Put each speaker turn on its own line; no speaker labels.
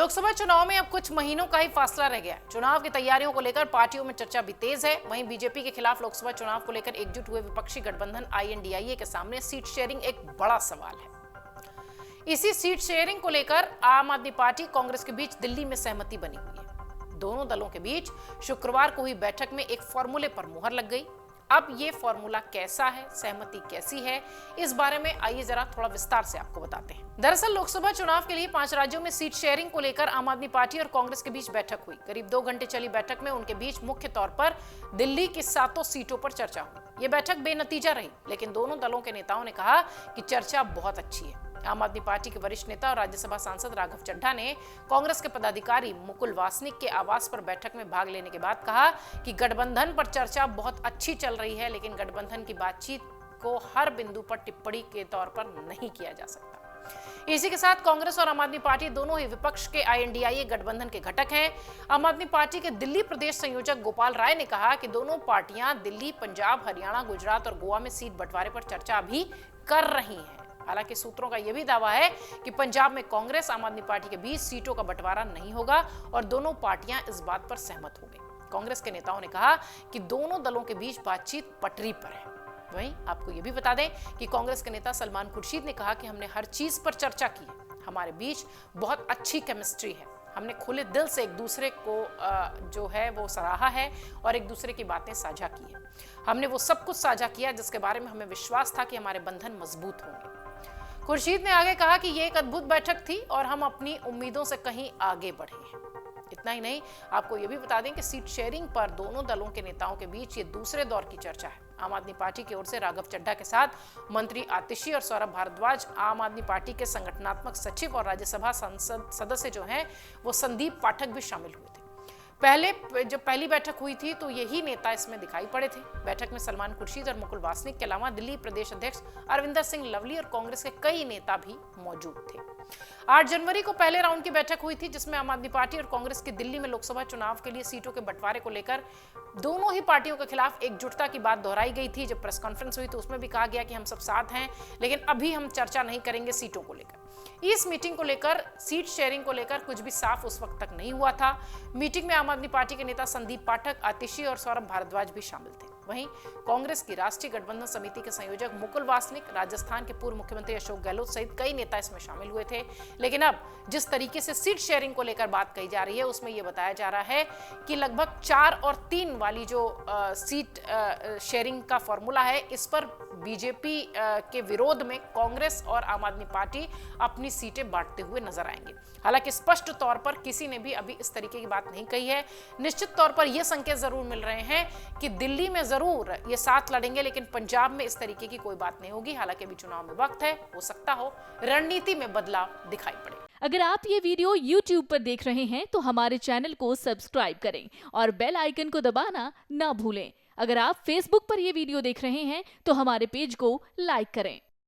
लोकसभा चुनाव में अब कुछ महीनों का ही फासला रह गया। चुनाव की तैयारियों को लेकर पार्टियों में चर्चा भी तेज है। वहीं बीजेपी के खिलाफ लोकसभा चुनाव को लेकर एकजुट हुए विपक्षी गठबंधन आईएनडीआईए के सामने सीट शेयरिंग एक बड़ा सवाल है। इसी सीट शेयरिंग को लेकर आम आदमी पार्टी कांग्रेस के बीच दिल्ली में सहमति बनी हुई है। दोनों दलों के बीच शुक्रवार को हुई बैठक में एक फॉर्मूले पर मुहर लग गई। अब ये फॉर्मूला कैसा है, सहमति कैसी है, इस बारे में आइए जरा थोड़ा विस्तार से आपको बताते हैं। दरअसल लोकसभा चुनाव के लिए 5 राज्यों में सीट शेयरिंग को लेकर आम आदमी पार्टी और कांग्रेस के बीच बैठक हुई। करीब 2 घंटे चली बैठक में उनके बीच मुख्य तौर पर दिल्ली की 7 सीटों पर चर्चा हुई। ये बैठक बेनतीजा रही, लेकिन दोनों दलों के नेताओं ने कहा कि चर्चा बहुत अच्छी है। आम आदमी पार्टी के वरिष्ठ नेता और राज्यसभा सांसद राघव चड्ढा ने कांग्रेस के पदाधिकारी मुकुल वासनिक के आवास पर बैठक में भाग लेने के बाद कहा कि गठबंधन पर चर्चा बहुत अच्छी चल रही है, लेकिन गठबंधन की बातचीत को हर बिंदु पर टिप्पणी के तौर पर नहीं किया जा सकता। इसी के साथ कांग्रेस और आम आदमी पार्टी दोनों ही विपक्ष के आईएनडीआईए गठबंधन के घटक हैं। आम आदमी पार्टी के दिल्ली प्रदेश संयोजक गोपाल राय ने कहा कि दोनों पार्टियां दिल्ली, पंजाब, हरियाणा, गुजरात और गोवा में सीट बंटवारे पर चर्चा भी कर रही हैं। हालांकि सूत्रों का यह भी दावा है कि पंजाब में कांग्रेस आम आदमी पार्टी के बीच सीटों का बंटवारा नहीं होगा और दोनों पार्टियां इस बात पर सहमत हो गई। कांग्रेस के नेताओं ने कहा कि दोनों दलों के बीच बातचीत पटरी पर है। वहीं आपको यह भी बता दें कि कांग्रेस के नेता सलमान खुर्शीद ने कहा कि हमने हर चीज पर चर्चा की है, हमारे बीच बहुत अच्छी केमिस्ट्री है, हमने खुले दिल से एक दूसरे को जो है वो सराहा है और एक दूसरे की बातें साझा की है। हमने वो सब कुछ साझा किया जिसके बारे में हमें विश्वास था कि हमारे बंधन मजबूत होंगे। खुर्शीद ने आगे कहा कि ये एक अद्भुत बैठक थी और हम अपनी उम्मीदों से कहीं आगे बढ़े हैं। इतना ही नहीं, आपको यह भी बता दें कि सीट शेयरिंग पर दोनों दलों के नेताओं के बीच ये दूसरे दौर की चर्चा है। आम आदमी पार्टी की ओर से राघव चड्ढा के साथ मंत्री आतिशी और सौरभ भारद्वाज, आम आदमी पार्टी के संगठनात्मक सचिव और राज्यसभा संसद सदस्य जो हैं वो संदीप पाठक भी शामिल हुए थे। जब पहली बैठक हुई थी तो यही नेता इसमें दिखाई पड़े थे। बैठक में सलमान खुर्शीद और मुकुल वासनिक के अलावा दिल्ली प्रदेश अध्यक्ष अरविंदर सिंह लवली और कांग्रेस के कई नेता भी मौजूद थे। 8 जनवरी को पहले राउंड की बैठक हुई थी जिसमें आम आदमी पार्टी और कांग्रेस की दिल्ली में लोकसभा चुनाव के लिए सीटों के बंटवारे को लेकर दोनों ही पार्टियों के खिलाफ एकजुटता की बात दोहराई गई थी। जब प्रेस कॉन्फ्रेंस हुई तो उसमें भी कहा गया कि हम सब साथ हैं, लेकिन अभी हम चर्चा नहीं करेंगे सीटों को लेकर। इस मीटिंग को लेकर, सीट शेयरिंग को लेकर कुछ भी साफ उस वक्त तक नहीं हुआ था। मीटिंग में आम आदमी पार्टी के नेता संदीप पाठक, आतिशी और सौरभ भारद्वाज भी शामिल थे। वहीं कांग्रेस की राष्ट्रीय गठबंधन समिति के संयोजक मुकुल वासनिक, राजस्थान के पूर्व मुख्यमंत्री अशोक गहलोत सहित कई नेता इसमें शामिल हुए थे। लेकिन अब जिस तरीके से सीट शेयरिंग को लेकर बात कही जा रही है उसमें यह बताया जा रहा है कि लगभग 4 और 3 वाली जो सीट शेयरिंग का फॉर्मूला है, इस पर बीजेपी के विरोध में कांग्रेस और आम आदमी पार्टी अपनी सीटें बांटते हुए नजर आएंगे। हालांकि स्पष्ट तौर पर किसी ने भी अभी इस तरीके की बात नहीं कही है। निश्चित तौर पर यह संकेत जरूर मिल रहे हैं कि दिल्ली में जरूर ये साथ लड़ेंगे, लेकिन पंजाब में इस तरीके की कोई बात नहीं होगी। हालांकि अभी चुनाव में वक्त है, हो सकता हो रणनीति में बदलाव दिखाई पड़े।
अगर आप ये वीडियो YouTube पर देख रहे हैं तो हमारे चैनल को सब्सक्राइब करें और बेल आइकन को दबाना ना भूलें। अगर आप Facebook पर ये वीडियो देख रहे हैं तो हमारे पेज को लाइक करें।